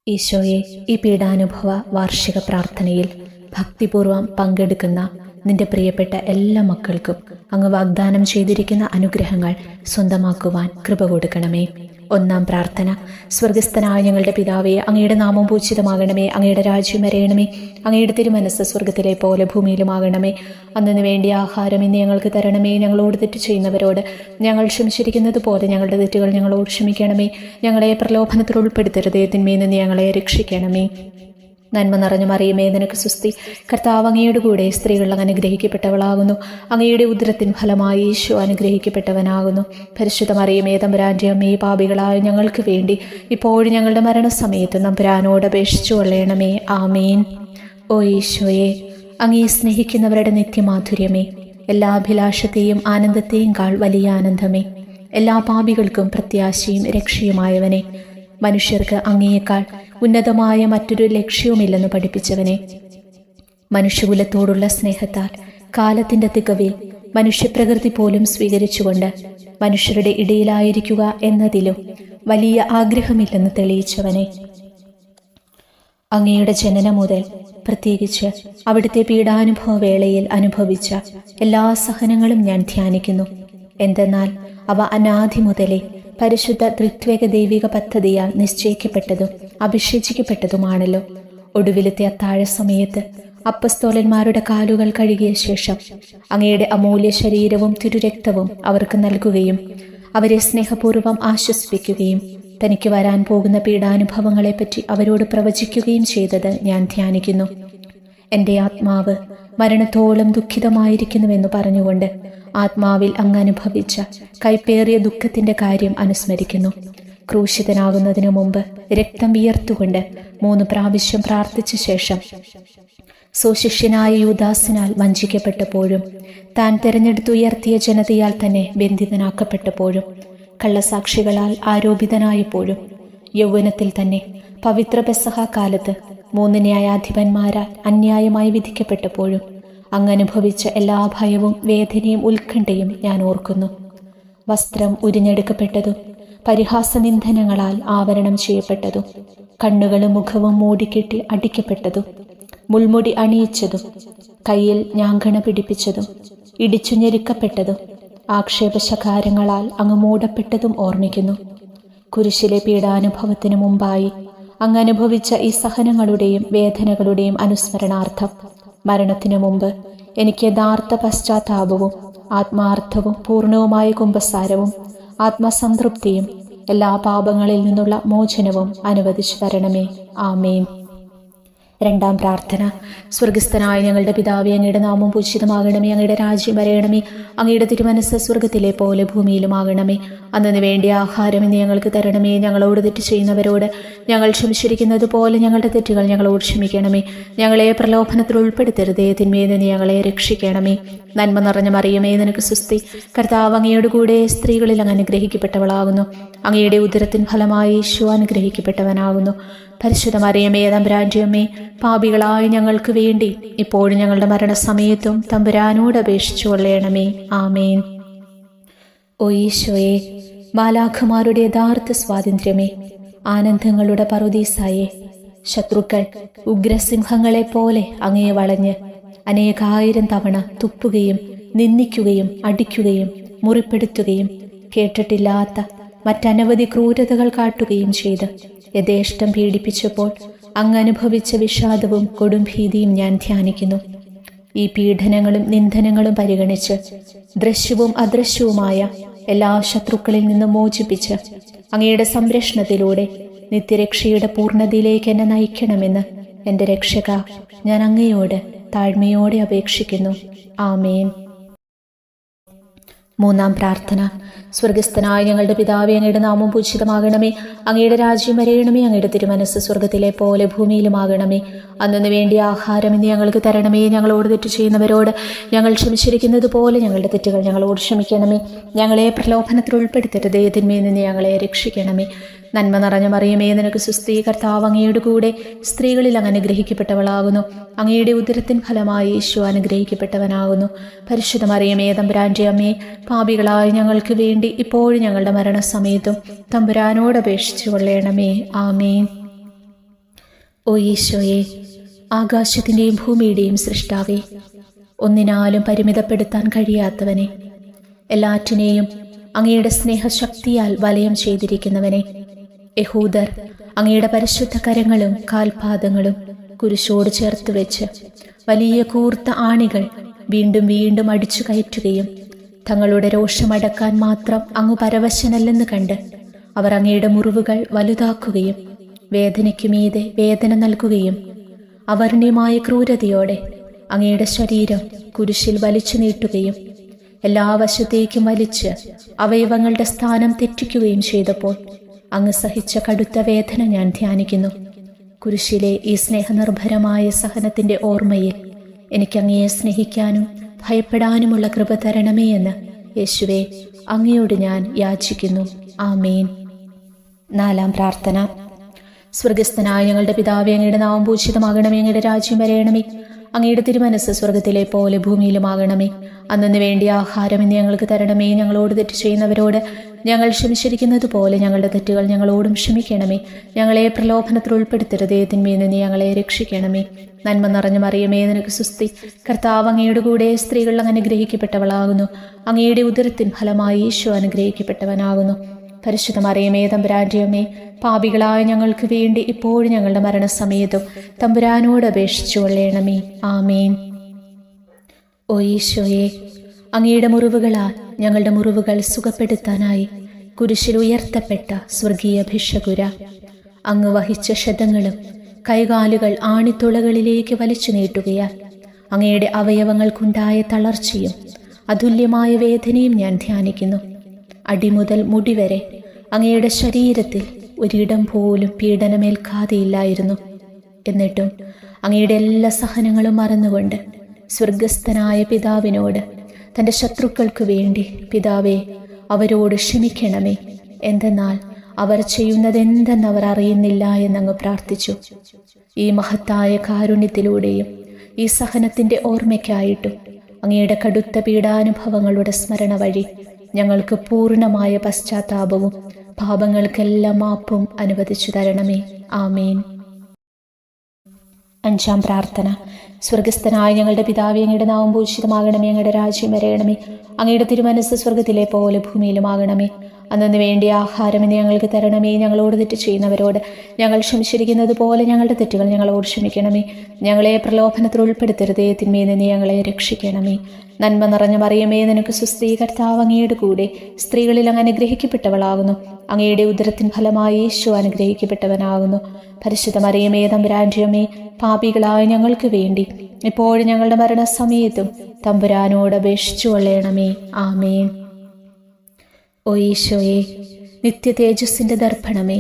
ഈശോയെ, ഈ പീഡാനുഭവ വാർഷിക പ്രാർത്ഥനയിൽ ഭക്തിപൂർവം പങ്കെടുക്കുന്ന നിന്റെ പ്രിയപ്പെട്ട എല്ലാ മക്കൾക്കും അങ്ങ് വാഗ്ദാനം ചെയ്തിരിക്കുന്ന അനുഗ്രഹങ്ങൾ സ്വന്തമാക്കുവാൻ കൃപ കൊടുക്കണമേ. ഒന്നാം പ്രാർത്ഥന. സ്വർഗസ്ഥനായ ഞങ്ങളുടെ പിതാവേ, അങ്ങയുടെ നാമം പൂജിതമാകണമേ. അങ്ങയുടെ രാജ്യം വരയണമേ. അങ്ങയുടെ തിരുമനസ്സ് സ്വർഗത്തിലെ പോലെ ഭൂമിയിലുമാകണമേ. അന്നു വേണ്ടിയ ആഹാരം ഇന്ന് ഞങ്ങൾക്ക് തരണമേ. ഞങ്ങളോട് തെറ്റ് ചെയ്യുന്നവരോട് ഞങ്ങൾ ക്ഷമിച്ചിരിക്കുന്നത് പോലെ ഞങ്ങളുടെ തെറ്റുകൾ ഞങ്ങളോട് ക്ഷമിക്കണമേ. ഞങ്ങളെ പ്രലോഭനത്തിൽ ഉൾപ്പെടുത്തരുതേ, തിന്മയിൽ നിന്ന് ഞങ്ങളെ രക്ഷിക്കണമേ. നന്മ നിറഞ്ഞ മറിയമേ, നിനക്ക് സുസ്തി. കർത്താവ് അങ്ങയുടെ കൂടെ സ്ത്രീകൾ അനുഗ്രഹിക്കപ്പെട്ടവളാകുന്നു. അങ്ങയുടെ ഉദരത്തിൻ ഫലമായി ഈശോ അനുഗ്രഹിക്കപ്പെട്ടവനാകുന്നു. പരിശുദ്ധ മറിയമേ, തമ്പുരാന്റെ അമ്മേ, പാപികളായ ഞങ്ങൾക്ക് വേണ്ടി ഇപ്പോഴും ഞങ്ങളുടെ മരണസമയത്ത് തമ്പുരാനോട് അപേക്ഷിച്ചു കൊള്ളണമേ. ആമേൻ. ഓ ഈശോയെ, അങ്ങേ സ്നേഹിക്കുന്നവരുടെ നിത്യമാധുര്യമേ, എല്ലാ അഭിലാഷത്തെയും ആനന്ദത്തെയും കാൾ വലിയ ആനന്ദമേ, എല്ലാ പാപികൾക്കും പ്രത്യാശയും രക്ഷയുമായവനെ, മനുഷ്യർക്ക് അങ്ങയേക്കാൾ ഉന്നതമായ മറ്റൊരു ലക്ഷ്യവുമില്ലെന്ന് പഠിപ്പിച്ചവനെ, മനുഷ്യകുലത്തോടുള്ള സ്നേഹത്താൽ കാലത്തിന്റെ തികവിൽ മനുഷ്യപ്രകൃതി പോലും സ്വീകരിച്ചുകൊണ്ട് മനുഷ്യരുടെ ഇടയിലായിരിക്കുക എന്നതിലും വലിയ ആഗ്രഹമില്ലെന്ന് തെളിയിച്ചവനെ, അങ്ങയുടെ ജനനം മുതൽ പ്രത്യേകിച്ച് അവിടുത്തെ പീഡാനുഭവ വേളയിൽ അനുഭവിച്ച എല്ലാ സഹനങ്ങളും ഞാൻ ധ്യാനിക്കുന്നു. എന്തെന്നാൽ അവ അനാദി മുതലേ പരിശുദ്ധ ത്രിത്വേക ദൈവിക പദ്ധതിയാൽ നിശ്ചയിക്കപ്പെട്ടതും അഭിഷേചിക്കപ്പെട്ടതുമാണല്ലോ. ഒടുവിലത്തെ അത്താഴ സമയത്ത് അപ്പസ്തോലന്മാരുടെ കാലുകൾ കഴുകിയ ശേഷം അങ്ങയുടെ അമൂല്യ ശരീരവും തിരുരക്തവും അവർക്ക് നൽകുകയും അവരെ സ്നേഹപൂർവ്വം ആശ്വസിപ്പിക്കുകയും തനിക്ക് വരാൻ പോകുന്ന പീഡാനുഭവങ്ങളെപ്പറ്റി അവരോട് പ്രവചിക്കുകയും ചെയ്തത് ഞാൻ ധ്യാനിക്കുന്നു. എൻ്റെ ആത്മാവ് മരണത്തോളം ദുഃഖിതമായിരിക്കുന്നുവെന്ന് പറഞ്ഞുകൊണ്ട് ആത്മാവിൽ അങ്ങ് അനുഭവിച്ച കൈപ്പേറിയ ദുഃഖത്തിന്റെ കാര്യം അനുസ്മരിക്കുന്നു. ക്രൂശിതനാകുന്നതിനു മുമ്പ് രക്തം വിയർത്തുകൊണ്ട് 3 പ്രാവശ്യം പ്രാർത്ഥിച്ച ശേഷം സ്വശിഷ്യനായ യൂദാസിനാൽ വഞ്ചിക്കപ്പെട്ടപ്പോഴും, താൻ തെരഞ്ഞെടുത്തുയർത്തിയ ജനതയാൽ തന്നെ ബന്ധിതനാക്കപ്പെട്ടപ്പോഴും, കള്ളസാക്ഷികളാൽ ആരോപിതനായപ്പോഴും, യൗവനത്തിൽ തന്നെ പവിത്ര പെസഹ കാലത്ത് 3 ന്യായാധിപന്മാരാൽ അന്യായമായി വിധിക്കപ്പെട്ടപ്പോഴും അങ്ങ് അനുഭവിച്ച എല്ലാ ഭയവും വേദനയും ഉത്കണ്ഠയും ഞാൻ ഓർക്കുന്നു. വസ്ത്രം ഉരിഞ്ഞെടുക്കപ്പെട്ടതും പരിഹാസനിന്ദനങ്ങളാൽ ആവരണം ചെയ്യപ്പെട്ടതും, കണ്ണുകളും മുഖവും മൂടിക്കെട്ടി അടിക്കപ്പെട്ടതും, മുൾമുടി അണിയിച്ചതും, കയ്യിൽ ഞാങ്കണ പിടിപ്പിച്ചതും, ഇടിച്ചു ഞെരുക്കപ്പെട്ടതും, ആക്ഷേപശകാരങ്ങളാൽ അങ്ങ് മൂടപ്പെട്ടതും ഓർമ്മിക്കുന്നു. കുരിശിലെ പീഡാനുഭവത്തിനു മുമ്പായി അങ്ങ് അനുഭവിച്ച ഈ സഹനങ്ങളുടെയും വേദനകളുടെയും അനുസ്മരണാർത്ഥം മരണത്തിനു മുമ്പ് എനിക്ക് യഥാർത്ഥ പശ്ചാത്താപവും ആത്മാർത്ഥവും പൂർണ്ണവുമായ കുമ്പസാരവും ആത്മസംതൃപ്തിയും എല്ലാ പാപങ്ങളിൽ നിന്നുള്ള മോചനവും അനുവദിച്ചു തരണമേ. ആമേൻ. രണ്ടാം പ്രാർത്ഥന. സ്വർഗസ്ഥനായ ഞങ്ങളുടെ പിതാവേ, അങ്ങയുടെ നാമം പൂജിതമാകണമേ. അങ്ങയുടെ രാജ്യം വരയണമേ. അങ്ങയുടെ തിരുമനസ്സ് സ്വർഗത്തിലെ പോലെ ഭൂമിയിലുമാകണമേ. അന്നു വേണ്ടിയ ആഹാരം ഇന്ന് ഞങ്ങൾക്ക് തരണമേ. ഞങ്ങളോട് തെറ്റ് ചെയ്യുന്നവരോട് ഞങ്ങൾ ക്ഷമിച്ചിരിക്കുന്നത് പോലെ ഞങ്ങളുടെ തെറ്റുകൾ ഞങ്ങളോട് ക്ഷമിക്കണമേ. ഞങ്ങളെ പ്രലോഭനത്തിൽ ഉൾപ്പെടുത്തരുതേ, തിന്മയിൽ നിന്ന് ഞങ്ങളെ രക്ഷിക്കണമേ. നന്മ നിറഞ്ഞ മറിയമേ, നിനക്ക് സുസ്തി. കർത്താവ് അങ്ങയുടെ കൂടെ സ്ത്രീകളിൽ അങ്ങ് അനുഗ്രഹിക്കപ്പെട്ടവളാകുന്നു. അങ്ങയുടെ ഉദരത്തിൻ ഫലമായി ഈശോ അനുഗ്രഹിക്കപ്പെട്ടവനാകുന്നു. പരിശുദ്ധ മറിയമേ, തമ്പുരാന്റെ അമ്മേ, പാപികളായ ഞങ്ങൾക്ക് വേണ്ടി ഇപ്പോഴും ഞങ്ങളുടെ മരണസമയത്തും തമ്പുരാനോട് അപേക്ഷിച്ചു കൊള്ളണമേ. ആമേൻ. ഓ ഈശോയെ, മാലാഖമാരുടെ യഥാർത്ഥ സ്വാതന്ത്ര്യമേ, ആനന്ദങ്ങളുടെ പറുദീസായേ, ശത്രുക്കൾ ഉഗ്രസിംഹങ്ങളെ പോലെ അങ്ങയെ വളഞ്ഞ് അനേകായിരം തവണ തുപ്പുകയും നിന്ദിക്കുകയും അടിക്കുകയും മുറിപ്പെടുത്തുകയും കേട്ടിട്ടില്ലാത്ത മറ്റനവധി ക്രൂരതകൾ കാട്ടുകയും ചെയ്ത് യഥേഷ്ടം പീഡിപ്പിച്ചപ്പോൾ അങ്ങ് അനുഭവിച്ച വിഷാദവും കൊടുംഭീതിയും ഞാൻ ധ്യാനിക്കുന്നു. ഈ പീഡനങ്ങളും നിന്ദനങ്ങളും പരിഗണിച്ച് ദൃശ്യവും അദൃശ്യവുമായ എല്ലാ ശത്രുക്കളിൽ നിന്നും മോചിപ്പിച്ച് അങ്ങയുടെ സംരക്ഷണത്തിലൂടെ നിത്യരക്ഷയുടെ പൂർണ്ണതയിലേക്ക് എന്നെ നയിക്കണമെന്ന് എൻ്റെ രക്ഷക, ഞാൻ അങ്ങയോട് താഴ്മയോടെ അപേക്ഷിക്കുന്നു. ആമേൻ. മൂന്നാം പ്രാർത്ഥന. സ്വർഗസ്ഥനായ ഞങ്ങളുടെ പിതാവേ, അങ്ങയുടെ നാമം പൂജിതമാകണമേ. അങ്ങയുടെ രാജ്യം വരയണമേ. അങ്ങയുടെ തിരുമനസ്സ് സ്വർഗത്തിലെ പോലെ ഭൂമിയിലുമാകണമേ. അന്നു വേണ്ടിയ ആഹാരം ഇന്ന് ഞങ്ങൾക്ക് തരണമേ. ഞങ്ങളോട് തെറ്റ് ചെയ്യുന്നവരോട് ഞങ്ങൾ ക്ഷമിച്ചിരിക്കുന്നത് പോലെ ഞങ്ങളുടെ തെറ്റുകൾ ഞങ്ങളോട് ക്ഷമിക്കണമേ. ഞങ്ങളെ പ്രലോഭനത്തിൽ ഉൾപ്പെടുത്തരുതേ, തിന്മയിൽ നിന്ന് ഞങ്ങളെ രക്ഷിക്കണമേ. നന്മ നിറഞ്ഞ മറിയമേ, നിനക്ക് സുസ്തി. കർത്താവ് അങ്ങയുടെ കൂടെ സ്ത്രീകളിൽ അങ്ങ് അനുഗ്രഹിക്കപ്പെട്ടവളാകുന്നു. അങ്ങയുടെ ഉദരത്തിൻ ഫലമായി ഈശോ അനുഗ്രഹിക്കപ്പെട്ടവനാകുന്നു. പരിശുദ്ധ മറിയമേ, തമ്പുരാന്റെ അമ്മേ, പാപികളായ ഞങ്ങൾക്ക് വേണ്ടി ഇപ്പോഴും ഞങ്ങളുടെ മരണസമയത്തും തമ്പുരാനോട് അപേക്ഷിച്ചു കൊള്ളണമേ. ആമേൻ. ഓ ഈശോയെ, ആകാശത്തിൻ്റെയും ഭൂമിയുടെയും സൃഷ്ടാവേ, ഒന്നിനാലും പരിമിതപ്പെടുത്താൻ കഴിയാത്തവനെ, എല്ലാറ്റിനെയും അങ്ങയുടെ സ്നേഹശക്തിയാൽ വലയം ചെയ്തിരിക്കുന്നവനെ, യഹൂദർ അങ്ങയുടെ പരിശുദ്ധ കരങ്ങളും കാൽപാദങ്ങളും കുരിശോട് ചേർത്ത് വെച്ച് വലിയ കൂർത്ത ആണികൾ വീണ്ടും വീണ്ടും അടിച്ചു കയറ്റുകയും തങ്ങളുടെ രോഷമടക്കാൻ മാത്രം അങ്ങ് പരവശനല്ലെന്ന് കണ്ട് അവർ അങ്ങയുടെ മുറിവുകൾ വലുതാക്കുകയും വേദനയ്ക്കു മീതെ വേദന നൽകുകയും അവർണ്യമായ ക്രൂരതയോടെ അങ്ങയുടെ ശരീരം കുരിശിൽ വലിച്ചു നീട്ടുകയും എല്ലാ വശത്തേക്കും വലിച്ച് അവയവങ്ങളുടെ സ്ഥാനം തെറ്റിക്കുകയും ചെയ്തപ്പോൾ അങ്ങ് സഹിച്ച കടുത്ത വേദന ഞാൻ ധ്യാനിക്കുന്നു. കുരിശിലെ ഈ സ്നേഹനിർഭരമായ സഹനത്തിന്റെ ഓർമ്മയിൽ എനിക്ക് അങ്ങയെ സ്നേഹിക്കാനും ഭയപ്പെടാനുമുള്ള കൃപ തരണമേ എന്ന് യേശുവേ അങ്ങയോട് ഞാൻ യാചിക്കുന്നു. ആമേൻ. 4-ാം പ്രാർത്ഥന. സ്വർഗസ്ഥനായ ഞങ്ങളുടെ പിതാവേ, അങ്ങയുടെ നാമം പൂജിതമാകണമേ, അങ്ങയുടെ രാജ്യം വരയണമേ, അങ്ങയുടെ തിരുമനസ്സ് സ്വർഗത്തിലെ പോലെ ഭൂമിയിലുമാകണമേ. അന്നു വേണ്ടിയ ആഹാരം ഇന്ന് ഞങ്ങൾക്ക് തരണമേ. ഞങ്ങളോട് തെറ്റ് ചെയ്യുന്നവരോട് ഞങ്ങൾ ക്ഷമിച്ചിരിക്കുന്നത് പോലെ ഞങ്ങളുടെ തെറ്റുകൾ ഞങ്ങളോടും ക്ഷമിക്കണമേ. ഞങ്ങളെ പ്രലോഭനത്തിൽ ഉൾപ്പെടുത്തരുതേ, തിന്മയിൽ നിന്ന് ഞങ്ങളെ രക്ഷിക്കണമേ. നന്മ നിറഞ്ഞ മറിയമേ, നിനക്ക് സുസ്തി. കർത്താവ് അങ്ങയുടെ കൂടെ സ്ത്രീകൾ അങ്ങ് അനുഗ്രഹിക്കപ്പെട്ടവളാകുന്നു. അങ്ങയുടെ ഉദരത്തിൻ ഫലമായി ഈശോ അനുഗ്രഹിക്കപ്പെട്ടവനാകുന്നു. പരിശുദ്ധ മറിയമേ, തമ്പുരാന്റെ അമ്മേ, പാപികളായ ഞങ്ങൾക്ക് വേണ്ടി ഇപ്പോഴും ഞങ്ങളുടെ മരണസമയത്തും തമ്പുരാനോട് അപേക്ഷിച്ചു കൊള്ളണമേ. ആമേൻ. ഓ ഈശോയെ, അങ്ങയുടെ മുറിവുകളാൽ ഞങ്ങളുടെ മുറിവുകൾ സുഖപ്പെടുത്താനായി കുരിശിൽ ഉയർത്തപ്പെട്ട സ്വർഗീയ ഭിഷകുര, അങ്ങ് വഹിച്ച ക്ഷതങ്ങളും കൈകാലുകൾ ആണിത്തുളകളിലേക്ക് വലിച്ചു നീട്ടുകയാൽ അങ്ങയുടെ അവയവങ്ങൾക്കുണ്ടായ തളർച്ചയും അതുല്യമായ വേദനയും ഞാൻ ധ്യാനിക്കുന്നു. അടിമുതൽ മുടി വരെ അങ്ങയുടെ ശരീരത്തിൽ ഒരിടം പോലും പീഡനമേൽക്കാതെയില്ലായിരുന്നു. എന്നിട്ടും അങ്ങയുടെ എല്ലാ സഹനങ്ങളും മറന്നുകൊണ്ട് സ്വർഗസ്ഥനായ പിതാവിനോട് തൻ്റെ ശത്രുക്കൾക്ക് വേണ്ടി, പിതാവേ അവരോട് ക്ഷമിക്കണമേ, എന്തെന്നാൽ അവർ ചെയ്യുന്നതെന്തെന്ന് അവർ അറിയുന്നില്ല എന്നങ്ങ് പ്രാർത്ഥിച്ചു. ഈ മഹത്തായ കാരുണ്യത്തിലൂടെയും ഈ സഹനത്തിൻ്റെ ഓർമ്മയ്ക്കായിട്ടും അങ്ങയുടെ കടുത്ത പീഡാനുഭവങ്ങളുടെ സ്മരണ വഴി ഞങ്ങൾക്ക് പൂർണ്ണമായ പശ്ചാത്താപവും പാപങ്ങൾക്കെല്ലാം മാപ്പും അനുവദിച്ചു തരണമേ. ആമേൻ. 5-ാം പ്രാർത്ഥന. സ്വർഗസ്ഥനായ ഞങ്ങളുടെ പിതാവേ, അങ്ങയുടെ നാമം പൂജിതമാകണമേ, അങ്ങയുടെ രാജ്യം വരയണമേ, അങ്ങയുടെ തിരുമനസ്സ് സ്വർഗത്തിലെ പോലെ ഭൂമിയിലുമാകണമേ. അന്നു വേണ്ടിയ ആഹാരം ഇന്ന് ഞങ്ങൾക്ക് തരണമേ. ഞങ്ങളോട് തെറ്റ് ചെയ്യുന്നവരോട് ഞങ്ങൾ ക്ഷമിച്ചിരിക്കുന്നത് പോലെ ഞങ്ങളുടെ തെറ്റുകൾ ഞങ്ങളോട് ക്ഷമിക്കണമേ. ഞങ്ങളെ പ്രലോഭനത്തിൽ ഉൾപ്പെടുത്തരുതേ, തിന്മയിൽ നിന്ന് ഞങ്ങളെ രക്ഷിക്കണമേ. നന്മ നിറഞ്ഞ മറിയമേ, നിനക്ക് സുസ്തി. കർത്താവ് അങ്ങയുടെ കൂടെ സ്ത്രീകളിൽ അങ്ങ് അനുഗ്രഹിക്കപ്പെട്ടവളാകുന്നു. അങ്ങയുടെ ഉദരത്തിൻ ഫലമായി ഈശോ അനുഗ്രഹിക്കപ്പെട്ടവനാകുന്നു. പരിശുദ്ധ മറിയമേ, തമ്പുരാന്റെ അമ്മേ, പാപികളായ ഞങ്ങൾക്ക് വേണ്ടി ഇപ്പോഴും ഞങ്ങളുടെ മരണസമയത്തും തമ്പുരാനോട് അപേക്ഷിച്ചു കൊള്ളണമേ. ആമേൻ. ഓ ഈശോയെ, നിത്യ തേജസ്സിന്റെ ദർപ്പണമേ,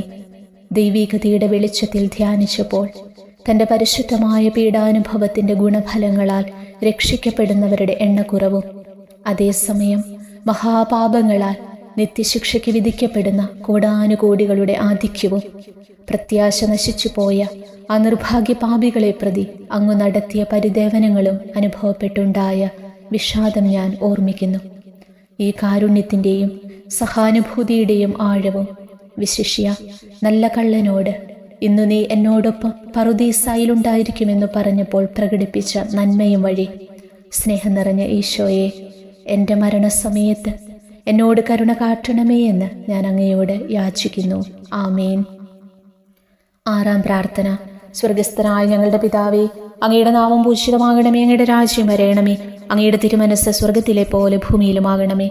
ദൈവികതയുടെ വെളിച്ചത്തിൽ ധ്യാനിച്ചപ്പോൾ തൻ്റെ പരിശുദ്ധമായ പീഡാനുഭവത്തിന്റെ ഗുണഫലങ്ങളാൽ രക്ഷിക്കപ്പെടുന്നവരുടെ എണ്ണക്കുറവും അതേസമയം മഹാപാപങ്ങളാൽ നിത്യശിക്ഷയ്ക്ക് വിധിക്കപ്പെടുന്ന കോടാനുകോടികളുടെ ആധിക്യവും പ്രത്യാശ നശിച്ചു പോയ ആ നിർഭാഗ്യ പാപികളെ പ്രതി അങ്ങ് നടത്തിയ പരിദേവനങ്ങളും അനുഭവപ്പെട്ടുണ്ടായ വിഷാദം ഞാൻ ഓർമ്മിക്കുന്നു. ഈ കാരുണ്യത്തിൻ്റെയും സഹാനുഭൂതിയുടെയും ആഴവും വിശിഷ്യ നല്ല കള്ളനോട് ഇന്നു നീ എന്നോടൊപ്പം പറുദീസായിലുണ്ടായിരിക്കുമെന്ന് പറഞ്ഞപ്പോൾ പ്രകടിപ്പിച്ച നന്മയും വഴി സ്നേഹം നിറഞ്ഞ ഈശോയെ, എൻ്റെ മരണസമയത്ത് എന്നോട് കരുണ കാട്ടണമേ എന്ന് ഞാൻ അങ്ങയോട് യാചിക്കുന്നു. ആമേൻ. 6-ാം പ്രാർത്ഥന. സ്വർഗസ്ഥനായ ഞങ്ങളുടെ പിതാവേ, അങ്ങയുടെ നാമം പൂജിതമാകണമേ, അങ്ങയുടെ രാജ്യം വരയണമേ, അങ്ങയുടെ തിരുമനസ്സ് സ്വർഗത്തിലെ പോലെ ഭൂമിയിലുമാകണമേ.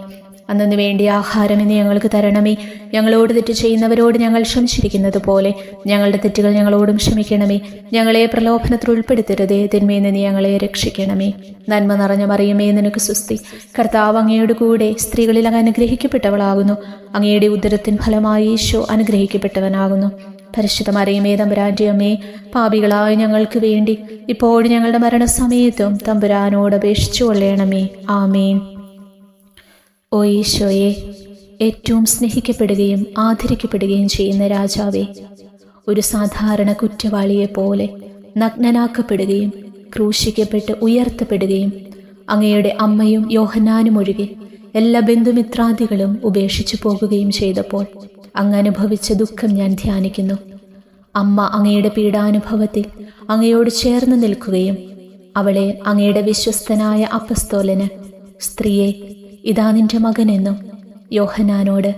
അന്നു വേണ്ടിയ ആഹാരം ഇന്ന് ഞങ്ങൾക്ക് തരണമേ. ഞങ്ങളോട് തെറ്റ് ചെയ്യുന്നവരോട് ഞങ്ങൾ ക്ഷമിച്ചിരിക്കുന്നത് പോലെ ഞങ്ങളുടെ തെറ്റുകൾ ഞങ്ങളോടും ക്ഷമിക്കണമേ. ഞങ്ങളെ പ്രലോഭനത്തിൽ ഉൾപ്പെടുത്തരുതേ, തിന്മയിൽ നിന്ന് ഞങ്ങളെ രക്ഷിക്കണമേ. നന്മ നിറഞ്ഞ മറിയമേ, നിനക്ക് സുസ്തി. കർത്താവ് അങ്ങയുടെ കൂടെ സ്ത്രീകളിൽ അങ്ങ് അനുഗ്രഹിക്കപ്പെട്ടവളാകുന്നു. അങ്ങയുടെ ഉദരത്തിൻ ഫലമായി ഈശോ അനുഗ്രഹിക്കപ്പെട്ടവനാകുന്നു. പരിശുദ്ധ മറിയമേ, തമ്പുരാന്റെ അമ്മേ, പാപികളായ ഞങ്ങൾക്ക് വേണ്ടി ഇപ്പോഴും ഞങ്ങളുടെ മരണസമയത്തും തമ്പുരാനോട് അപേക്ഷിച്ചു കൊള്ളണമേ. ആമേൻ. ഓ ഈശോയെ, ഏറ്റവും സ്നേഹിക്കപ്പെടുകയും ആദരിക്കപ്പെടുകയും ചെയ്യുന്ന രാജാവേ, ഒരു സാധാരണ കുറ്റവാളിയെപ്പോലെ നഗ്നനാക്കപ്പെടുകയും ക്രൂശിക്കപ്പെട്ട് ഉയർത്തപ്പെടുകയും അങ്ങയുടെ അമ്മയും യോഹന്നാനും ഒഴികെ എല്ലാ ബന്ധുമിത്രാദികളും ഉപേക്ഷിച്ചു പോകുകയും ചെയ്തപ്പോൾ അങ്ങ് അനുഭവിച്ച ദുഃഖം ഞാൻ ധ്യാനിക്കുന്നു. അമ്മ അങ്ങയുടെ പീഡാനുഭവത്തിൽ അങ്ങയോട് ചേർന്ന് നിൽക്കുകയും അവളെ അങ്ങയുടെ വിശ്വസ്തനായ അപ്പസ്തോലന്, സ്ത്രീയെ, ഇതാ നിന്റെ മകനെന്നും യോഹന്നാനോട്,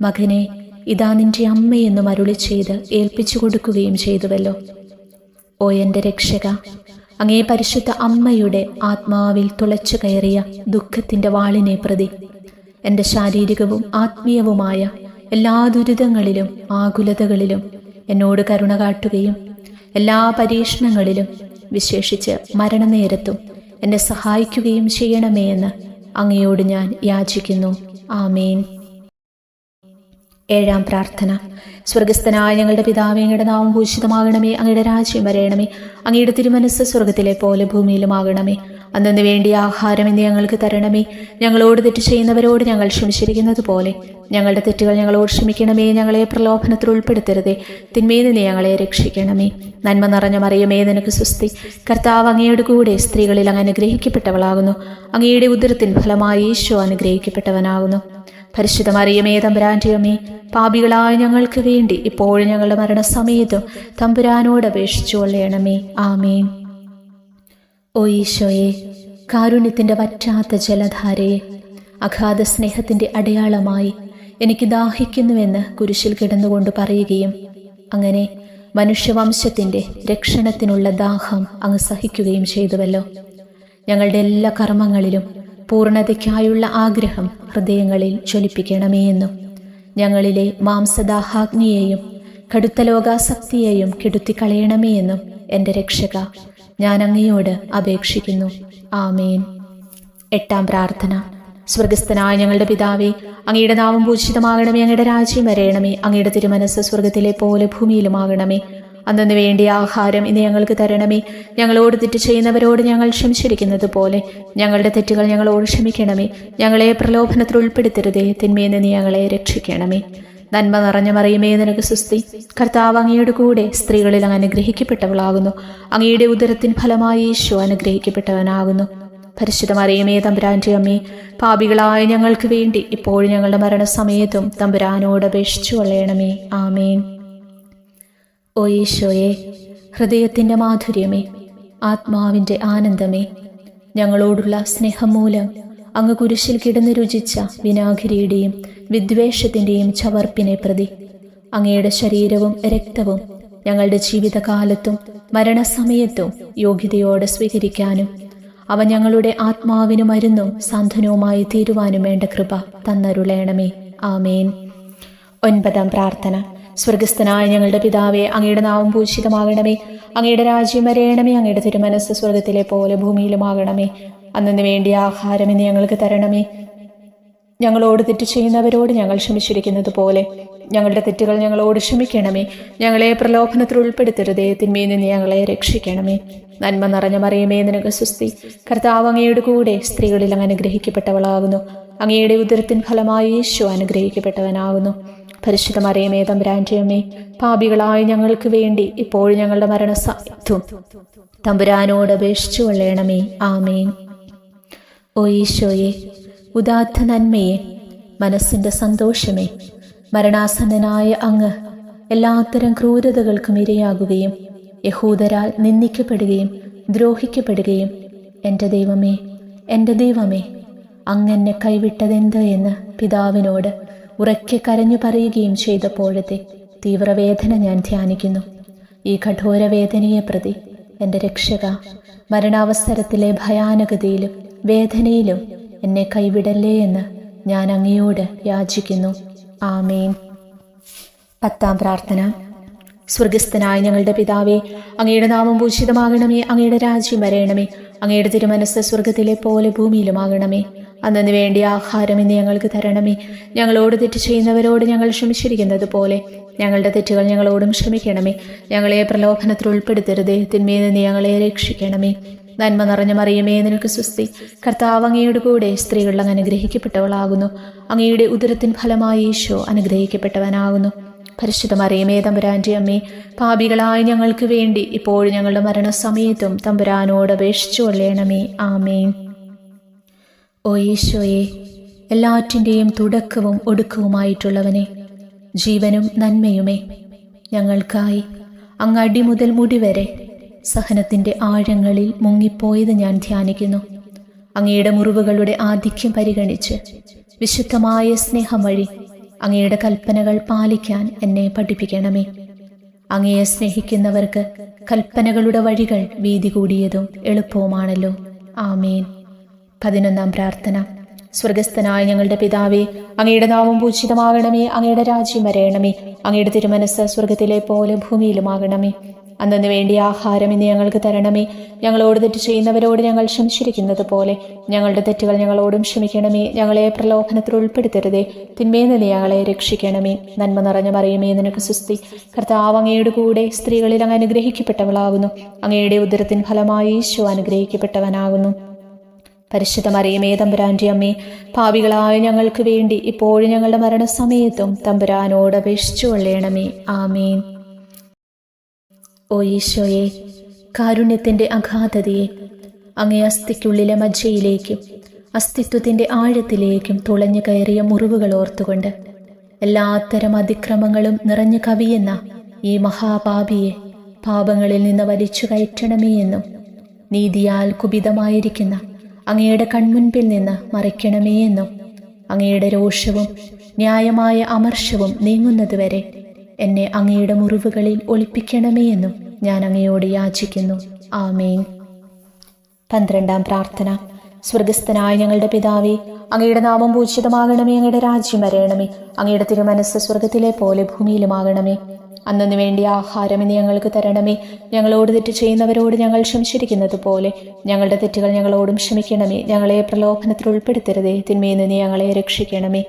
മകനെ, ഇതാ നിന്റെ അമ്മയെന്നും അരുളി ചെയ്ത് ഏൽപ്പിച്ചു കൊടുക്കുകയും ചെയ്തുവല്ലോ. ഓ എൻ്റെ രക്ഷക, അങ്ങേ പരിശുദ്ധ അമ്മയുടെ ആത്മാവിൽ തുളച്ചു കയറിയ ദുഃഖത്തിൻ്റെ വാളിനെ പ്രതി എൻ്റെ ശാരീരികവും ആത്മീയവുമായ എല്ലാ ദുരിതങ്ങളിലും ആകുലതകളിലും എന്നോട് കരുണ കാട്ടുകയും എല്ലാ പരീക്ഷണങ്ങളിലും വിശേഷിച്ച് മരണനേരത്തും എന്നെ സഹായിക്കുകയും ചെയ്യണമേ എന്ന് അങ്ങയോട് ഞാൻ യാചിക്കുന്നു. ആമേൻ. 7-ാം പ്രാർത്ഥന. സ്വർഗസ്ഥനായ ഞങ്ങളുടെ പിതാവേ, അങ്ങയുടെ നാമം ഭൂഷിതമാകണമേ, അങ്ങയുടെ രാജ്യം വരയണമേ, അങ്ങയുടെ തിരുമനസ്സ് സ്വർഗത്തിലെ പോലെ ഭൂമിയിലുമാകണമേ. അന്നു വേണ്ടിയ ആഹാരം ഇന്ന് ഞങ്ങൾക്ക് തരണമേ. ഞങ്ങളോട് തെറ്റ് ചെയ്യുന്നവരോട് ഞങ്ങൾ ക്ഷമിച്ചിരിക്കുന്നത് പോലെ ഞങ്ങളുടെ തെറ്റുകൾ ഞങ്ങളോട് ക്ഷമിക്കണമേ. ഞങ്ങളെ പ്രലോഭനത്തിൽ ഉൾപ്പെടുത്തരുതേ, തിന്മയിൽ നിന്ന് ഞങ്ങളെ രക്ഷിക്കണമേ. നന്മ നിറഞ്ഞ മറിയമേ, നിനക്ക് സ്വസ്തി. കർത്താവ് അങ്ങയുടെ കൂടെ സ്ത്രീകളിൽ അങ്ങ് അനുഗ്രഹിക്കപ്പെട്ടവളാകുന്നു. അങ്ങയുടെ ഉദരത്തിൻ ഫലമായി ഈശോ അനുഗ്രഹിക്കപ്പെട്ടവനാകുന്നു. പരിശുദ്ധ മറിയമേ, തമ്പുരാന്റെ അമ്മേ, പാപികളായ ഞങ്ങൾക്ക് വേണ്ടി ഇപ്പോഴും ഞങ്ങളുടെ മരണസമയത്തും തമ്പുരാനോട് അപേക്ഷിച്ചു കൊള്ളണമേ. ആമേൻ. ഓ ഈശോയെ, കാരുണ്യത്തിൻ്റെ വറ്റാത്ത ജലധാരയെ, അഗാധ സ്നേഹത്തിൻ്റെ അടയാളമായി എനിക്ക് ദാഹിക്കുന്നുവെന്ന് കുരിശിൽ കിടന്നുകൊണ്ട് പറയുകയും അങ്ങനെ മനുഷ്യവംശത്തിൻ്റെ രക്ഷണത്തിനുള്ള ദാഹം അങ്ങ് സഹിക്കുകയും ചെയ്തുവല്ലോ. ഞങ്ങളുടെ എല്ലാ കർമ്മങ്ങളിലും പൂർണ്ണതയ്ക്കായുള്ള ആഗ്രഹം ഹൃദയങ്ങളിൽ ജ്വലിപ്പിക്കണമേ എന്നും ഞങ്ങളിലെ മാംസദാഹാഗ്നിയെയും കടുത്ത ലോകാസക്തിയെയും കെടുത്തിക്കളയണമേ എന്നും എൻ്റെ രക്ഷക, ഞാൻ അങ്ങയോട് അപേക്ഷിക്കുന്നു. ആമേൻ. 8-ാം പ്രാർത്ഥന. സ്വർഗസ്ഥനായ ഞങ്ങളുടെ പിതാവേ, അങ്ങയുടെ നാമം പൂജിതമാകണമേ, അങ്ങയുടെ രാജ്യം വരയണമേ, അങ്ങയുടെ തിരുമനസ്സ് സ്വർഗത്തിലെ പോലെ ഭൂമിയിലുമാകണമേ. അന്നു വേണ്ടിയ ആഹാരം ഇന്ന് ഞങ്ങൾക്ക് തരണമേ. ഞങ്ങളോട് തെറ്റ് ചെയ്യുന്നവരോട് ഞങ്ങൾ ക്ഷമിച്ചിരിക്കുന്നത് പോലെ ഞങ്ങളുടെ തെറ്റുകൾ ഞങ്ങളോട് ക്ഷമിക്കണമേ. ഞങ്ങളെ പ്രലോഭനത്തിൽ ഉൾപ്പെടുത്തരുതേ, തിന്മയിൽ നിന്ന് ഞങ്ങളെ രക്ഷിക്കണമേ. നന്മ നിറഞ്ഞ മറിയമേ, നിനക്ക് സ്വസ്തി. കർത്താവ് അങ്ങയുടെ കൂടെ സ്ത്രീകളിൽ അങ്ങ് അനുഗ്രഹിക്കപ്പെട്ടവളാകുന്നു. അങ്ങയുടെ ഉദരത്തിൻ ഫലമായി ഈശോ അനുഗ്രഹിക്കപ്പെട്ടവനാകുന്നു. പരിശുദ്ധ മറിയമേ, തമ്പുരാന്റെ അമ്മേ, പാപികളായ ഞങ്ങൾക്ക് വേണ്ടി ഇപ്പോഴും ഞങ്ങളുടെ മരണസമയത്തും തമ്പുരാനോട് അപേക്ഷിച്ചു കൊള്ളണമേ. ആമേൻ. ഓ ഈശോയെ, ഹൃദയത്തിൻ്റെ മാധുര്യമേ, ആത്മാവിൻ്റെ ആനന്ദമേ, ഞങ്ങളോടുള്ള സ്നേഹം മൂലം അങ്ങ് കുരിശിൽ കിടന്ന് രുചിച്ച വിനാഗിരിയുടെയും വിദ്വേഷത്തിൻ്റെയും ചവർപ്പിനെ പ്രതി അങ്ങയുടെ ശരീരവും രക്തവും ഞങ്ങളുടെ ജീവിതകാലത്തും മരണസമയത്തും യോഗ്യതയോടെ സ്വീകരിക്കാനും അവ ഞങ്ങളുടെ ആത്മാവിനു മരുന്നും സാന്ത്വനവുമായി തീരുവാനും വേണ്ട കൃപ തന്നരുളേണമേ. ആമേൻ. 9-ാം പ്രാർത്ഥന. സ്വർഗസ്ഥനായ ഞങ്ങളുടെ പിതാവേ, അങ്ങയുടെ നാമം പൂജിതമാകണമേ, അങ്ങയുടെ രാജ്യം വരയണമേ, അങ്ങയുടെ തിരുമനസ്സ് സ്വർഗത്തിലെ പോലെ ഭൂമിയിലുമാകണമേ. അന്നു വേണ്ടിയ ആഹാരം ഇന്ന് ഞങ്ങൾക്ക് തരണമേ. ഞങ്ങളോട് തെറ്റ് ചെയ്യുന്നവരോട് ഞങ്ങൾ ക്ഷമിച്ചിരിക്കുന്നത് പോലെ ഞങ്ങളുടെ തെറ്റുകൾ ഞങ്ങളോട് ക്ഷമിക്കണമേ. ഞങ്ങളെ പ്രലോഭനത്തിൽ ഉൾപ്പെടുത്തരുതേ, തിന്മയിൽ നിന്ന് ഞങ്ങളെ രക്ഷിക്കണമേ. നന്മ നിറഞ്ഞ മറിയമേ, നിനക്ക് സ്വസ്തി. കർത്താവ് അങ്ങയുടെ കൂടെ സ്ത്രീകളിൽ അങ്ങ് അനുഗ്രഹിക്കപ്പെട്ടവളാകുന്നു. അങ്ങയുടെ ഉദരത്തിൻ ഫലമായി ഈശോ അനുഗ്രഹിക്കപ്പെട്ടവനാകുന്നു. പരിശുദ്ധ മറിയമേ, തമ്പുരാന്റെ അമ്മേ, പാപികളായ ഞങ്ങൾക്ക് വേണ്ടി ഇപ്പോഴും ഞങ്ങളുടെ മരണസമയത്തും തമ്പുരാനോട് അപേക്ഷിച്ചു കൊള്ളണമേ. ആമേൻ. ഓ ഈശോയെ, ഉദാത്ത നന്മയെ, മനസ്സിൻ്റെ സന്തോഷമേ, മരണാസന്നനായ അങ്ങ് എല്ലാത്തരം ക്രൂരതകൾക്കും ഇരയാകുകയും യഹൂദരാൽ നിന്ദിക്കപ്പെടുകയും ദ്രോഹിക്കപ്പെടുകയും എൻ്റെ ദൈവമേ, എൻ്റെ ദൈവമേ, അങ്ങെന്നെ കൈവിട്ടതെന്ത് എന്ന് പിതാവിനോട് ഉറക്കെ കരഞ്ഞു പറയുകയും ചെയ്തപ്പോഴത്തെ തീവ്രവേദന ഞാൻ ധ്യാനിക്കുന്നു. ഈ കഠോരവേദനയെ പ്രതി എൻ്റെ രക്ഷക, മരണാവസരത്തിലെ ഭയാനകതയിലും വേദനയിലും എന്നെ കൈവിടല്ലേ എന്ന് ഞാൻ അങ്ങയോട് യാചിക്കുന്നു. ആമേൻ. 10-ാം പ്രാർത്ഥന. സ്വർഗസ്ഥനായ ഞങ്ങളുടെ പിതാവേ, അങ്ങയുടെ നാമം പൂജിതമാകണമേ, അങ്ങയുടെ രാജ്യം വരയണമേ, അങ്ങയുടെ തിരുമനസ്സ് സ്വർഗത്തിലെ പോലെ ഭൂമിയിലുമാകണമേ. അന്നു വേണ്ടിയ ആഹാരം ഇന്ന് ഞങ്ങൾക്ക് തരണമേ. ഞങ്ങളോട് തെറ്റ് ചെയ്യുന്നവരോട് ഞങ്ങൾ ക്ഷമിച്ചിരിക്കുന്നത് പോലെ ഞങ്ങളുടെ തെറ്റുകൾ ഞങ്ങളോടും ക്ഷമിക്കണമേ. ഞങ്ങളെ പ്രലോഭനത്തിൽ ഉൾപ്പെടുത്തരുതേ, തിന്മയിൽ നിന്ന് ഞങ്ങളെ രക്ഷിക്കണമേ. നന്മ നിറഞ്ഞ മറിയമേ, നിനക്ക് സ്വസ്തി. കർത്താവ് അങ്ങയുടെ കൂടെ സ്ത്രീകളിൽ അങ്ങ് അനുഗ്രഹിക്കപ്പെട്ടവളാകുന്നു. അങ്ങയുടെ ഉദരത്തിൻ ഫലമായി ഈശോ അനുഗ്രഹിക്കപ്പെട്ടവനാകുന്നു. പരിശുദ്ധ മറിയമേ, തമ്പുരാന്റെ അമ്മേ, പാപികളായ ഞങ്ങൾക്ക് വേണ്ടി ഇപ്പോഴും ഞങ്ങളുടെ മരണസമയത്തും തമ്പുരാനോട് അപേക്ഷിച്ചു കൊള്ളണമേ. ആമേൻ. ഓ ഈശോയെ, എല്ലാറ്റിൻ്റെയും തുടക്കവും ഒടുക്കവുമായിട്ടുള്ളവനെ, ജീവനും നന്മയുമേ, ഞങ്ങൾക്കായി അങ്ങ് അടി മുതൽ മുടി വരെ സഹനത്തിൻ്റെ ആഴങ്ങളിൽ മുങ്ങിപ്പോയത് ഞാൻ ധ്യാനിക്കുന്നു. അങ്ങയുടെ മുറിവുകളുടെ ആധിക്യം പരിഗണിച്ച് വിശുദ്ധമായ സ്നേഹം വഴി അങ്ങയുടെ കൽപ്പനകൾ പാലിക്കാൻ എന്നെ പഠിപ്പിക്കണമേ. അങ്ങയെ സ്നേഹിക്കുന്നവർക്ക് കൽപ്പനകളുടെ വഴികൾ വീതി കൂടിയതും എളുപ്പവുമാണല്ലോ. ആമേൻ. 11-ാം പ്രാർത്ഥന. സ്വർഗസ്ഥനായ ഞങ്ങളുടെ പിതാവേ, അങ്ങയുടെ നാമം പൂജിതമാകണമേ. അങ്ങയുടെ രാജ്യം വരയണമേ. അങ്ങയുടെ തിരുമനസ്സ് സ്വർഗത്തിലെ പോലെ ഭൂമിയിലുമാകണമേ. അന്നു വേണ്ടിയ ആഹാരം ഇന്ന് ഞങ്ങൾക്ക് തരണമേ. ഞങ്ങളോട് തെറ്റ് ചെയ്യുന്നവരോട് ഞങ്ങൾ ക്ഷമിച്ചിരിക്കുന്നത് പോലെ ഞങ്ങളുടെ തെറ്റുകൾ ഞങ്ങളോടും ക്ഷമിക്കണമേ. ഞങ്ങളെ പ്രലോഭനത്തിൽ ഉൾപ്പെടുത്തരുതേ, തിന്മയിൽ നിന്ന് ഞങ്ങളെ രക്ഷിക്കണമേ. നന്മ നിറഞ്ഞ മറിയമേ, നിനക്ക് സ്തുതി. കർത്താവ് അങ്ങയുടെ കൂടെ സ്ത്രീകളിൽ അങ്ങ് അനുഗ്രഹിക്കപ്പെട്ടവളാകുന്നു. അങ്ങയുടെ ഉദരത്തിൻ ഫലമായി ഈശോ അനുഗ്രഹിക്കപ്പെട്ടവനാകുന്നു. പരിശുദ്ധ മറിയമേ, തമ്പുരാന്റെ അമ്മേ, പാപികളായ ഞങ്ങൾക്ക് വേണ്ടി ഇപ്പോഴും ഞങ്ങളുടെ മരണസമയത്തും തമ്പുരാനോട് അപേക്ഷിച്ചു കൊള്ളണമേ. ആമേൻ. ഓ ഈശോയെ, കാരുണ്യത്തിൻ്റെ അഗാധതയെ, അങ്ങേ അസ്ഥിക്കുള്ളിലെ മജ്ജയിലേക്കും അസ്തിത്വത്തിൻ്റെ ആഴത്തിലേക്കും തുളഞ്ഞു കയറിയ മുറിവുകൾ ഓർത്തുകൊണ്ട് എല്ലാത്തരം അതിക്രമങ്ങളും നിറഞ്ഞു കവിയുന്ന ഈ മഹാപാപിയെ പാപങ്ങളിൽ നിന്ന് വലിച്ചു കയറ്റണമേ എന്നും നീതിയാൽ കുപിതമായിരിക്കുന്ന അങ്ങയുടെ കൺമുൻപിൽ നിന്ന് മറയ്ക്കണമേ എന്നും അങ്ങയുടെ രോഷവും ന്യായമായ അമർഷവും നീങ്ങുന്നതുവരെ എന്നെ അങ്ങയുടെ മുറിവുകളിൽ ഒളിപ്പിക്കണമേ എന്നും ഞാൻ അങ്ങയോട് യാചിക്കുന്നു. ആമേൻ. 12-ാം പ്രാർത്ഥന. സ്വർഗസ്ഥനായ ഞങ്ങളുടെ പിതാവേ, അങ്ങയുടെ നാമം പൂജിതമാകണമേ. അങ്ങയുടെ രാജ്യം വരയണമേ. അങ്ങയുടെ തിരുമനസ്സ് സ്വർഗത്തിലെ പോലെ ഭൂമിയിലുമാകണമേ. അന്നു വേണ്ടിയ ആഹാരം ഇന്ന് ഞങ്ങൾക്ക് തരണമേ. ഞങ്ങളോട് തെറ്റ് ചെയ്യുന്നവരോട് ഞങ്ങൾ ക്ഷമിച്ചിരിക്കുന്നത് പോലെ ഞങ്ങളുടെ തെറ്റുകൾ ഞങ്ങളോടും ക്ഷമിക്കണമേ. ഞങ്ങളെ പ്രലോഭനത്തിൽ ഉൾപ്പെടുത്തരുതേ, തിന്മയിൽ നിന്ന് ഞങ്ങളെ രക്ഷിക്കണമേ.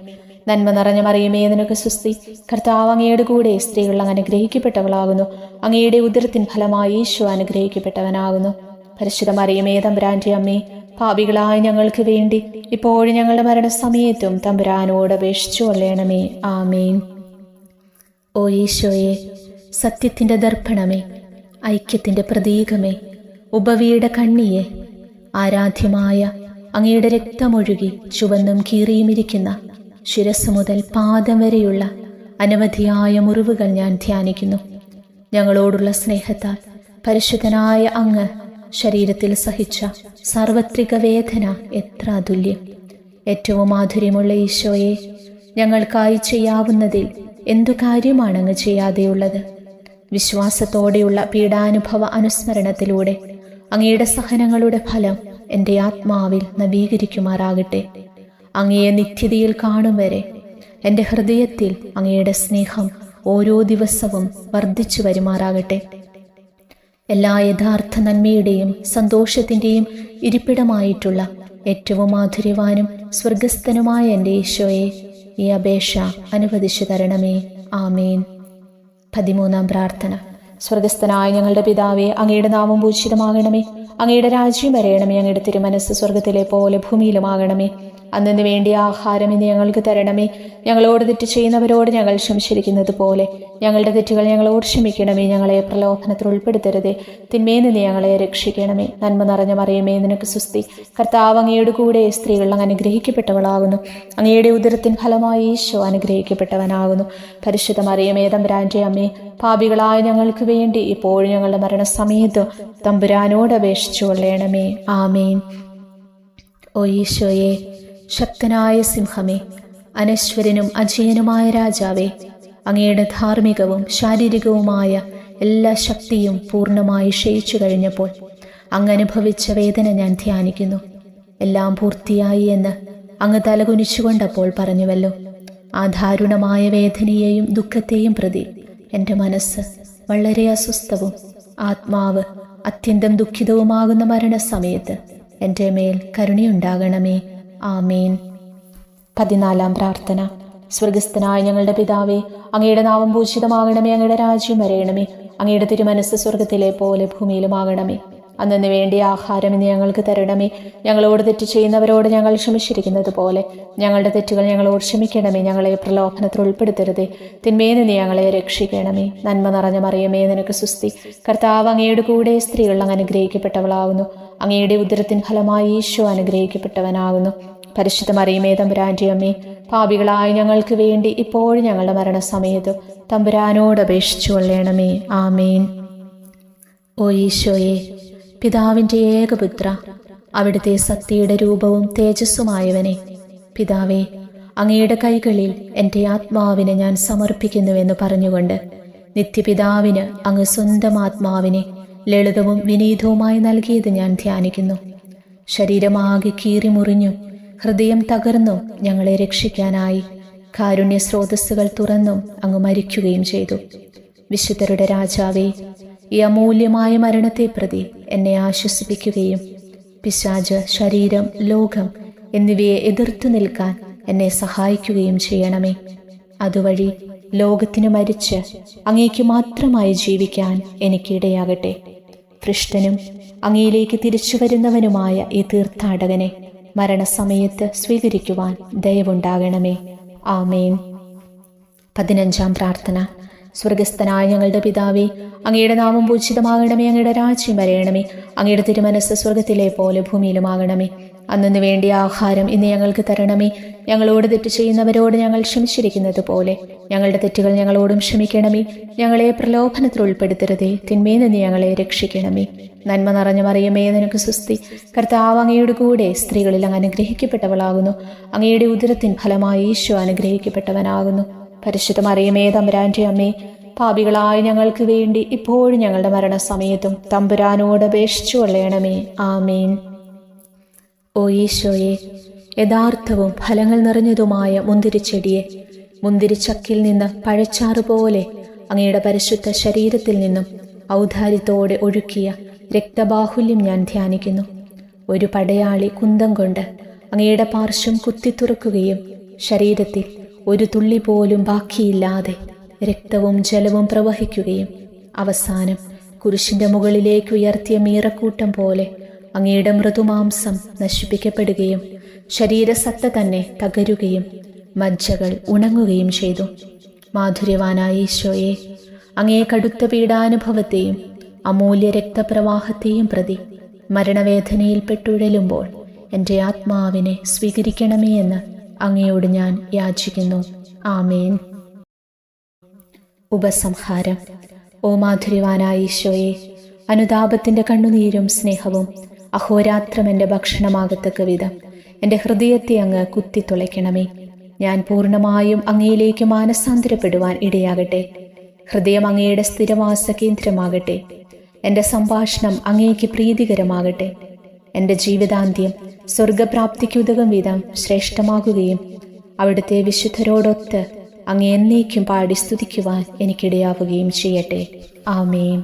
നന്മ നിറഞ്ഞ മറിയമേ, നിനക്ക് സ്തുതി. കർത്താവ് അങ്ങയുടെ കൂടെ സ്ത്രീകൾ അങ്ങ് അനുഗ്രഹിക്കപ്പെട്ടവളാകുന്നു. അങ്ങയുടെ ഉദരത്തിൻ ഫലമായി ഈശോ അനുഗ്രഹിക്കപ്പെട്ടവനാകുന്നു. പരിശുദ്ധ മറിയമേ, തമ്പുരാന്റെ അമ്മേ, പാപികളായ ഞങ്ങൾക്ക് വേണ്ടി ഇപ്പോഴും ഞങ്ങളുടെ മരണസമയത്തും തമ്പുരാനോട് അപേക്ഷിച്ചു കൊള്ളണമേ. ആമേൻ. ഓ ഈശോയെ, സത്യത്തിൻ്റെ ദർപ്പണമേ, ഐക്യത്തിൻ്റെ പ്രതീകമേ, ഉപവിയുടെ കണ്ണിയെ, ആരാധ്യമായ അങ്ങയുടെ രക്തമൊഴുകി ചുവന്നും കീറിയുമിരിക്കുന്ന ശിരസ് മുതൽ പാദം വരെയുള്ള അനവധിയായ മുറിവുകൾ ഞാൻ ധ്യാനിക്കുന്നു. ഞങ്ങളോടുള്ള സ്നേഹത്താൽ പരിശുദ്ധനായ അങ്ങ് ശരീരത്തിൽ സഹിച്ച സാർവത്രിക വേദന എത്ര അതുല്യം. ഏറ്റവും മാധുര്യമുള്ള ഈശോയെ, ഞങ്ങൾക്കായി ചെയ്യാവുന്നതിൽ എന്തു കാര്യമാണ് അങ്ങ് ചെയ്യാതെയുള്ളത്? വിശ്വാസത്തോടെയുള്ള പീഡാനുഭവ അനുസ്മരണത്തിലൂടെ അങ്ങയുടെ സഹനങ്ങളുടെ ഫലം എൻ്റെ ആത്മാവിൽ നവീകരിക്കുമാറാകട്ടെ. അങ്ങയെ നിത്യതയിൽ കാണും വരെ എൻ്റെ ഹൃദയത്തിൽ അങ്ങയുടെ സ്നേഹം ഓരോ ദിവസവും വർദ്ധിച്ചു വരുമാറാകട്ടെ. എല്ലാ യഥാർത്ഥ നന്മയുടെയും സന്തോഷത്തിൻ്റെയും ഇരിപ്പിടമായിട്ടുള്ള ഏറ്റവും മാധുര്യവാനും സ്വർഗസ്ഥനുമായ എൻ്റെ ഈശോയെ, ഈ അപേക്ഷ അനുവദിച്ചു തരണമേ. ആമേൻ. 13-ാം പ്രാർത്ഥന. സ്വർഗസ്ഥനായ ഞങ്ങളുടെ പിതാവേ, അങ്ങയുടെ നാമം പൂജിതമാകണമേ. അങ്ങയുടെ രാജ്യം വരയണമേ. അങ്ങയുടെ തിരുമനസ്സ് സ്വർഗത്തിലെ പോലെ ഭൂമിയിലുമാകണമേ. അന്നു വേണ്ടിയ ആഹാരം ഇന്ന് ഞങ്ങൾക്ക് തരണമേ. ഞങ്ങളോട് തെറ്റ് ചെയ്യുന്നവരോട് ഞങ്ങൾ ക്ഷമിച്ചിരിക്കുന്നത് പോലെ ഞങ്ങളുടെ തെറ്റുകൾ ഞങ്ങളോട് ക്ഷമിക്കണമേ. ഞങ്ങളെ പ്രലോഭനത്തിൽ ഉൾപ്പെടുത്തരുതേ, തിന്മയിൽ നിന്ന് ഞങ്ങളെ രക്ഷിക്കണമേ. നന്മ നിറഞ്ഞ മറിയമേ, നിനക്ക് സ്തുതി. കർത്താവ് അങ്ങയുടെ കൂടെ സ്ത്രീകൾ അങ്ങ് അനുഗ്രഹിക്കപ്പെട്ടവളാകുന്നു. അങ്ങയുടെ ഉദരത്തിൻ ഫലമായി ഈശോ അനുഗ്രഹിക്കപ്പെട്ടവനാകുന്നു. പരിശുദ്ധ മറിയമേ, തമ്പുരാന്റെ അമ്മേ, പാപികളായ ഞങ്ങൾക്ക് വേണ്ടി ഇപ്പോഴും ഞങ്ങളുടെ മരണസമയത്ത് തമ്പുരാനോട് അപേക്ഷിച്ചു കൊള്ളണമേ. ആമേൻ. ഓ ഈശോയെ, ശക്തനായ സിംഹമേ, അനശ്വരനും അജയനുമായ രാജാവേ, അങ്ങയുടെ ധാർമ്മികവും ശാരീരികവുമായ എല്ലാ ശക്തിയും പൂർണ്ണമായി ക്ഷയിച്ചു കഴിഞ്ഞപ്പോൾ അങ്ങ് അനുഭവിച്ച വേദന ഞാൻ ധ്യാനിക്കുന്നു. എല്ലാം പൂർത്തിയായി എന്ന് അങ്ങ് തലകുനിച്ചുകൊണ്ടപ്പോൾ പറഞ്ഞുവല്ലോ. ആ ദാരുണമായ വേദനയെയും ദുഃഖത്തെയും പ്രതി എൻ്റെ മനസ്സ് വളരെ അസ്വസ്ഥവും ആത്മാവ് അത്യന്തം ദുഃഖിതവുമാകുന്ന മരണസമയത്ത് എൻ്റെ മേൽ കരുണയുണ്ടാകണമേ. ആമേൻ. 14-ാം പ്രാർത്ഥന. സ്വർഗസ്ഥനായ ഞങ്ങളുടെ പിതാവേ, അങ്ങയുടെ നാമം പൂജിതമാകണമേ. അങ്ങയുടെ രാജ്യം വരയണമേ. അങ്ങയുടെ തിരുമനസ്സ് സ്വർഗത്തിലെ പോലെ ഭൂമിയിലുമാകണമേ. അന്നു വേണ്ടിയ ആഹാരം ഇന്ന് ഞങ്ങൾക്ക് തരണമേ. ഞങ്ങളോട് തെറ്റ് ചെയ്യുന്നവരോട് ഞങ്ങൾ ക്ഷമിച്ചിരിക്കുന്നത് പോലെ ഞങ്ങളുടെ തെറ്റുകൾ ഞങ്ങളോട് ക്ഷമിക്കണമേ. ഞങ്ങളെ പ്രലോഭനത്തിൽ ഉൾപ്പെടുത്തരുതേ, തിന്മയിൽ നിന്ന് ഞങ്ങളെ രക്ഷിക്കണമേ. നന്മ നിറഞ്ഞ മറിയമേ, നിനക്ക് സ്തുതി. കർത്താവ് അങ്ങയുടെ കൂടെ സ്ത്രീകൾ അങ്ങ് അനുഗ്രഹിക്കപ്പെട്ടവളാകുന്നു. അങ്ങയുടെ ഉദരത്തിൻ ഫലമായി ഈശോ അനുഗ്രഹിക്കപ്പെട്ടവനാകുന്നു. പരിശുദ്ധ മറിയമേ, തമ്പുരാന്റെ അമ്മേ, പാപികളായ ഞങ്ങൾക്ക് വേണ്ടി ഇപ്പോഴും ഞങ്ങളുടെ മരണസമയത്ത് തമ്പുരാനോട് അപേക്ഷിച്ചു കൊള്ളണമേ. ആമേൻ. ഓ ഈശോയെ, പിതാവിൻ്റെ ഏകപുത്ര, അവിടുത്തെ സത്യയുടെ രൂപവും തേജസ്സുമായവനെ, പിതാവേ, അങ്ങയുടെ കൈകളിൽ എൻ്റെ ആത്മാവിനെ ഞാൻ സമർപ്പിക്കുന്നുവെന്ന് പറഞ്ഞുകൊണ്ട് നിത്യപിതാവിന് അങ്ങ് സ്വന്തം ആത്മാവിനെ ലളിതവും വിനീതവുമായി നൽകിയത് ഞാൻ ധ്യാനിക്കുന്നു. ശരീരമാകെ കീറിമുറിഞ്ഞും ഹൃദയം തകർന്നും ഞങ്ങളെ രക്ഷിക്കാനായി കാരുണ്യ സ്രോതസ്സുകൾ തുറന്നും അങ്ങ് മരിക്കുകയും ചെയ്തു. വിശുദ്ധരുടെ രാജാവേ, ഈ അമൂല്യമായ മരണത്തെ പ്രതി എന്നെ ആശ്വസിപ്പിക്കുകയും പിശാച്, ശരീരം, ലോകം എന്നിവയെ എതിർത്തു നിൽക്കാൻ എന്നെ സഹായിക്കുകയും ചെയ്യണമേ. അതുവഴി ലോകത്തിന് മരിച്ച് അങ്ങേക്ക് മാത്രമായി ജീവിക്കാൻ എനിക്കിടയാകട്ടെ. പൃഷ്ടനും അങ്ങയിലേക്ക് തിരിച്ചു വരുന്നവനുമായ ഈ തീർത്ഥാടകനെ മരണസമയത്ത് സ്വീകരിക്കുവാൻ ദയവുണ്ടാകണമേ. ആമേൻ. 15-ാം പ്രാർത്ഥന. സ്വർഗസ്ഥനായ ഞങ്ങളുടെ പിതാവേ, അങ്ങയുടെ നാമം പൂജിതമാകണമേ. അങ്ങയുടെ രാജ്യം വരയണമേ. അങ്ങയുടെ തിരുമനസ്സ് സ്വർഗത്തിലെ പോലെ ഭൂമിയിലുമാകണമേ. അന്നു വേണ്ടിയ ആഹാരം ഇന്ന് ഞങ്ങൾക്ക് തരണമേ. ഞങ്ങളോട് തെറ്റ് ചെയ്യുന്നവരോട് ഞങ്ങൾ ക്ഷമിച്ചിരിക്കുന്നത് പോലെ ഞങ്ങളുടെ തെറ്റുകൾ ഞങ്ങളോടും ക്ഷമിക്കണമേ. ഞങ്ങളെ പ്രലോഭനത്തിൽ ഉൾപ്പെടുത്തരുതേ, തിന്മയിൽ നിന്ന് ഞങ്ങളെ രക്ഷിക്കണമേ. നന്മ നിറഞ്ഞ മറിയമേ, നിനക്ക് സ്വസ്തി. കർത്താവ് അങ്ങയുടെ കൂടെ സ്ത്രീകളിൽ അങ്ങ് അനുഗ്രഹിക്കപ്പെട്ടവളാകുന്നു. അങ്ങയുടെ ഉദരത്തിൻ ഫലമായി ഈശോ അനുഗ്രഹിക്കപ്പെട്ടവനാകുന്നു. പരിശുദ്ധ മറിയമേ, തമ്പുരാന്റെ അമ്മേ, പാപികളായ ഞങ്ങൾക്ക് വേണ്ടി ഇപ്പോഴും ഞങ്ങളുടെ മരണസമയത്തും തമ്പുരാനോട് അപേക്ഷിച്ചു കൊള്ളണമേ. ആമേൻ. ഓ ഈശോയെ, യഥാർത്ഥവും ഫലങ്ങൾ നിറഞ്ഞതുമായ മുന്തിരിച്ചെടിയെ മുന്തിരിച്ചക്കിൽ നിന്ന് പഴച്ചാറ് പോലെ അങ്ങയുടെ പരിശുദ്ധ ശരീരത്തിൽ നിന്നും ഔദാര്യത്തോടെ ഒഴുക്കിയ രക്തബാഹുല്യം ഞാൻ ധ്യാനിക്കുന്നു. ഒരു പടയാളി കുന്തം കൊണ്ട് അങ്ങയുടെ പാർശ്വം കുത്തിത്തുറക്കുകയും ശരീരത്തിൽ ഒരു തുള്ളി പോലും ബാക്കിയില്ലാതെ രക്തവും ജലവും പ്രവഹിക്കുകയും അവസാനം കുരിശിന്റെ മുകളിലേക്ക് ഉയർത്തിയ മീറക്കൂട്ടം പോലെ അങ്ങയുടെ മൃദുമാംസം നശിപ്പിക്കപ്പെടുകയും ശരീരസത്ത തന്നെ തകരുകയും മജ്ജകൾ ഉണങ്ങുകയും ചെയ്തു. മാധുര്യവാനായ ഈശോയെ, അങ്ങേ കടുത്ത പീഡാനുഭവത്തെയും അമൂല്യ രക്തപ്രവാഹത്തെയും പ്രതി മരണവേദനയിൽ പെട്ടുഴലുമ്പോൾ എൻ്റെ ആത്മാവിനെ സ്വീകരിക്കണമേ എന്ന് അങ്ങയോട് ഞാൻ യാചിക്കുന്നു. ആമേൻ. ഉപസംഹാരം. ഓ മാധുര്യവാനായ ഈശോയെ, അനുതാപത്തിൻ്റെ കണ്ണുനീരും സ്നേഹവും അഹോരാത്രം എൻ്റെ ഭക്ഷണമാകത്തക്ക വിധം എൻ്റെ ഹൃദയത്തെ അങ്ങ് കുത്തിത്തുളയ്ക്കണമേ. ഞാൻ പൂർണ്ണമായും അങ്ങയിലേക്ക് മാനസാന്തരപ്പെടുവാൻ ഇടയാകട്ടെ. ഹൃദയം അങ്ങയുടെ സ്ഥിരവാസ കേന്ദ്രമാകട്ടെ. എൻ്റെ സംഭാഷണം അങ്ങേക്ക് പ്രീതികരമാകട്ടെ. എൻ്റെ ജീവിതാന്ത്യം സ്വർഗപ്രാപ്തിക്കുതകും വിധം ശ്രേഷ്ഠമാകുകയും അവിടുത്തെ വിശുദ്ധരോടൊത്ത് അങ്ങേ എന്നേക്കും പാടി സ്തുതിക്കുവാൻ എനിക്കിടയാവുകയും ചെയ്യട്ടെ. ആമേൻ.